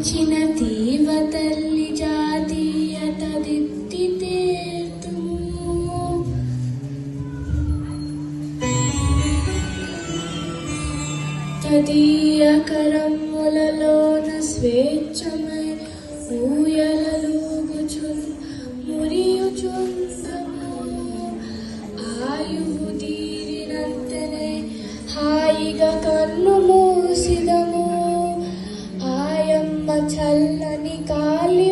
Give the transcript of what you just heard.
చిన తీవ తల్లి జాతీయత దిద్దితేర్తుము తదీయ కరములలోన స్వేచ్ఛమై ఊయలలూగుచున్ మురియుచుందము ఆయువు తీరినంతనే హాయిగా కన్ను మూసిదము ఆయమ్మ చల్లని కాలి